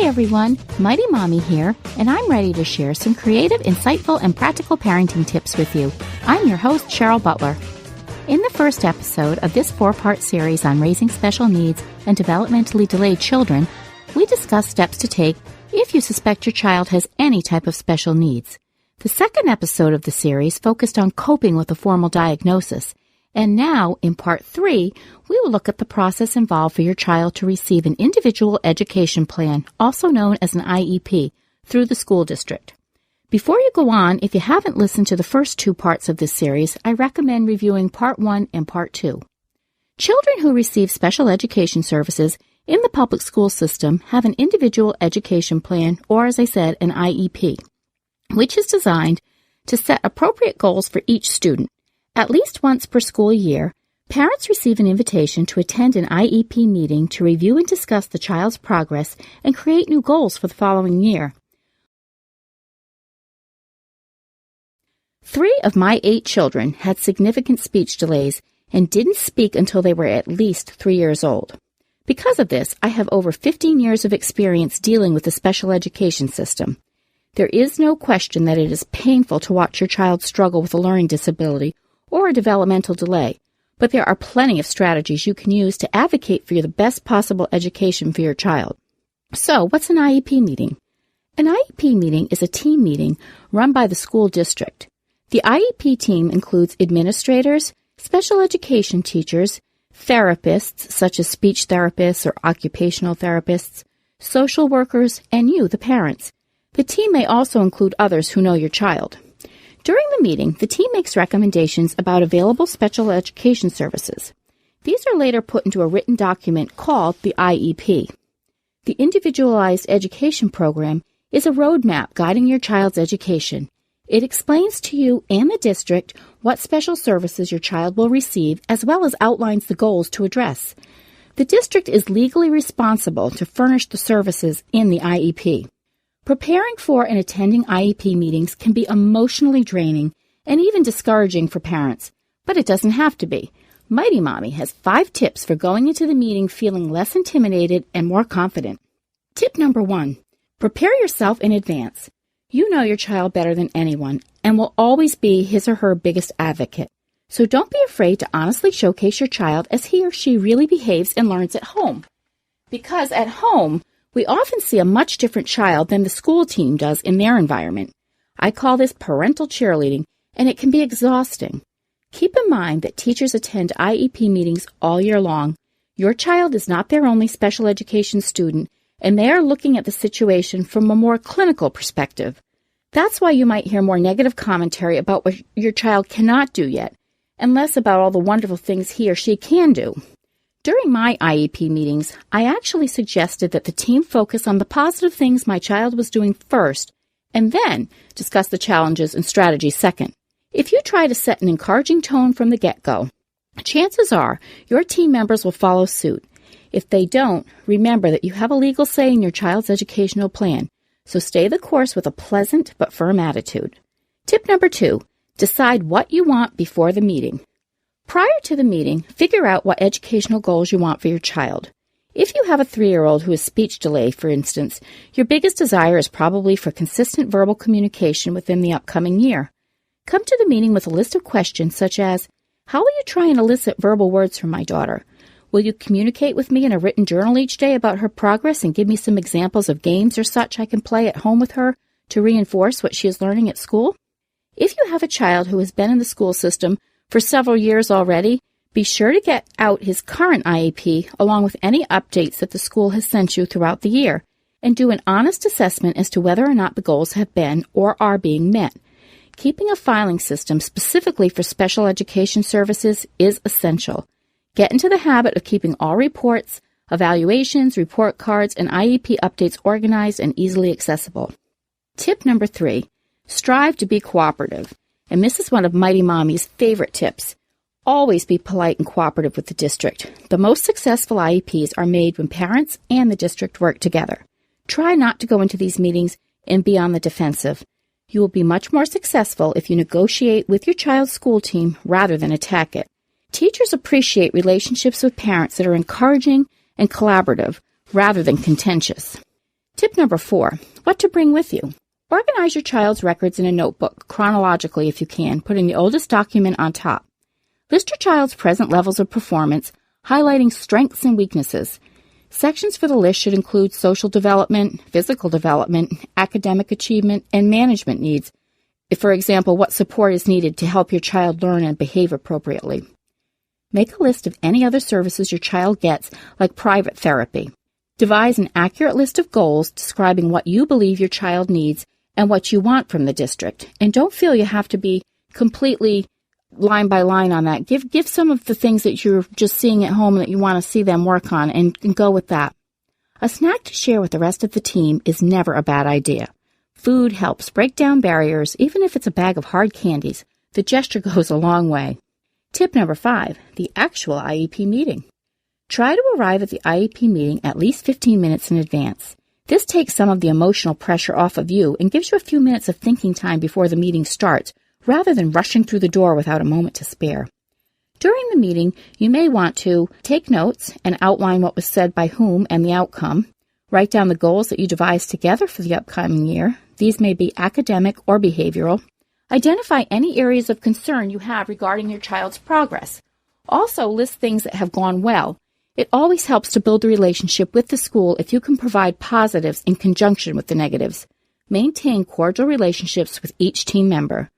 Hi everyone, Mighty Mommy here, and I'm ready to share some creative, insightful, and practical parenting tips with you. I'm your host, Cheryl Butler. In the first episode of this 4-part series on raising special needs and developmentally delayed children, we discuss steps to take if you suspect your child has any type of special needs. The second episode of the series focused on coping with a formal diagnosis. And now, in Part 3, we will look at the process involved for your child to receive an individual education plan, also known as an IEP, through the school district. Before you go on, if you haven't listened to the first 2 parts of this series, I recommend reviewing Part 1 and Part 2. Children who receive special education services in the public school system have an individual education plan, or as I said, an IEP, which is designed to set appropriate goals for each student. At least once per school year, parents receive an invitation to attend an IEP meeting to review and discuss the child's progress and create new goals for the following year. 3 of my 8 children had significant speech delays and didn't speak until they were at least 3 years old. Because of this, I have over 15 years of experience dealing with the special education system. There is no question that it is painful to watch your child struggle with a learning disability or a developmental delay, but there are plenty of strategies you can use to advocate for the best possible education for your child. So, what's an IEP meeting? An IEP meeting is a team meeting run by the school district. The IEP team includes administrators, special education teachers, therapists, such as speech therapists or occupational therapists, social workers, and you, the parents. The team may also include others who know your child. During the meeting, the team makes recommendations about available special education services. These are later put into a written document called the IEP. The Individualized Education Program is a roadmap guiding your child's education. It explains to you and the district what special services your child will receive, as well as outlines the goals to address. The district is legally responsible to furnish the services in the IEP. Preparing for and attending IEP meetings can be emotionally draining and even discouraging for parents, but it doesn't have to be. Mighty Mommy has 5 tips for going into the meeting feeling less intimidated and more confident. Tip number 1, prepare yourself in advance. You know your child better than anyone and will always be his or her biggest advocate. So don't be afraid to honestly showcase your child as he or she really behaves and learns at home. Because at home, we often see a much different child than the school team does in their environment. I call this parental cheerleading, and it can be exhausting. Keep in mind that teachers attend IEP meetings all year long. Your child is not their only special education student, and they are looking at the situation from a more clinical perspective. That's why you might hear more negative commentary about what your child cannot do yet, and less about all the wonderful things he or she can do. During my IEP meetings, I actually suggested that the team focus on the positive things my child was doing first, and then discuss the challenges and strategies second. If you try to set an encouraging tone from the get-go, chances are your team members will follow suit. If they don't, remember that you have a legal say in your child's educational plan, so stay the course with a pleasant but firm attitude. Tip number 2, decide what you want before the meeting. Prior to the meeting, figure out what educational goals you want for your child. If you have a 3-year-old who has speech delay, for instance, your biggest desire is probably for consistent verbal communication within the upcoming year. Come to the meeting with a list of questions such as, how will you try and elicit verbal words from my daughter? Will you communicate with me in a written journal each day about her progress and give me some examples of games or such I can play at home with her to reinforce what she is learning at school? If you have a child who has been in the school system for several years already, be sure to get out his current IEP along with any updates that the school has sent you throughout the year, and do an honest assessment as to whether or not the goals have been or are being met. Keeping a filing system specifically for special education services is essential. Get into the habit of keeping all reports, evaluations, report cards, and IEP updates organized and easily accessible. Tip number 3, strive to be cooperative. And this is one of Mighty Mommy's favorite tips. Always be polite and cooperative with the district. The most successful IEPs are made when parents and the district work together. Try not to go into these meetings and be on the defensive. You will be much more successful if you negotiate with your child's school team rather than attack it. Teachers appreciate relationships with parents that are encouraging and collaborative rather than contentious. Tip number 4, what to bring with you. Organize your child's records in a notebook, chronologically if you can, putting the oldest document on top. List your child's present levels of performance, highlighting strengths and weaknesses. Sections for the list should include social development, physical development, academic achievement, and management needs. For example, what support is needed to help your child learn and behave appropriately. Make a list of any other services your child gets, like private therapy. Devise an accurate list of goals describing what you believe your child needs and what you want from the district. And don't feel you have to be completely line by line on that. Give some of the things that you're just seeing at home that you want to see them work on and go with that. A snack to share with the rest of the team is never a bad idea. Food helps break down barriers, even if it's a bag of hard candies. The gesture goes a long way. Tip number 5, the actual IEP meeting. Try to arrive at the IEP meeting at least 15 minutes in advance. This takes some of the emotional pressure off of you and gives you a few minutes of thinking time before the meeting starts, rather than rushing through the door without a moment to spare. During the meeting, you may want to take notes and outline what was said by whom and the outcome. Write down the goals that you devised together for the upcoming year. These may be academic or behavioral. Identify any areas of concern you have regarding your child's progress. Also, list things that have gone well. It always helps to build a relationship with the school if you can provide positives in conjunction with the negatives. Maintain cordial relationships with each team member.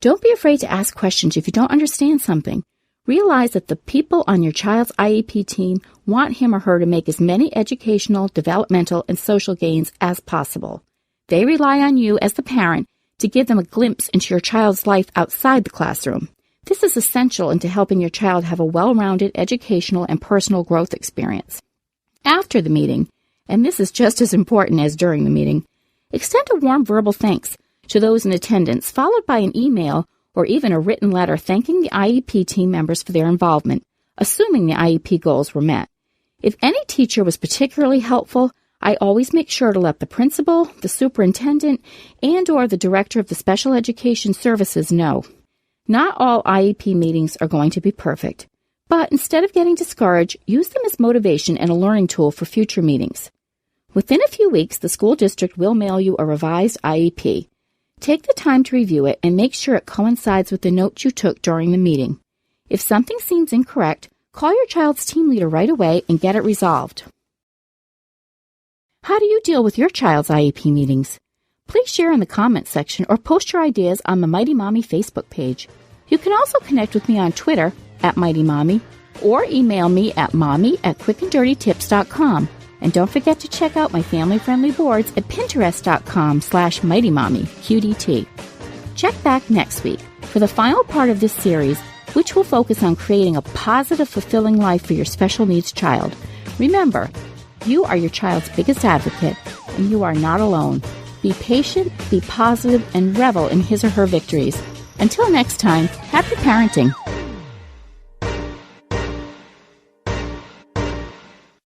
Don't be afraid to ask questions if you don't understand something. Realize that the people on your child's IEP team want him or her to make as many educational, developmental, and social gains as possible. They rely on you as the parent to give them a glimpse into your child's life outside the classroom. This is essential into helping your child have a well-rounded educational and personal growth experience. After the meeting, and this is just as important as during the meeting, extend a warm verbal thanks to those in attendance, followed by an email or even a written letter thanking the IEP team members for their involvement, assuming the IEP goals were met. If any teacher was particularly helpful, I always make sure to let the principal, the superintendent, and/or the director of the special education services know. Not all IEP meetings are going to be perfect, but instead of getting discouraged, use them as motivation and a learning tool for future meetings. Within a few weeks, the school district will mail you a revised IEP. Take the time to review it and make sure it coincides with the notes you took during the meeting. If something seems incorrect, call your child's team leader right away and get it resolved. How do you deal with your child's IEP meetings? Please share in the comments section or post your ideas on the Mighty Mommy Facebook page. You can also connect with me on Twitter @MightyMommy or email me at mommy@quickanddirtytips.com. And don't forget to check out my family-friendly boards at pinterest.com/MightyMommyQDT. Check back next week for the final part of this series, which will focus on creating a positive, fulfilling life for your special needs child. Remember, you are your child's biggest advocate, and you are not alone. Be patient, be positive, and revel in his or her victories. Until next time, happy parenting.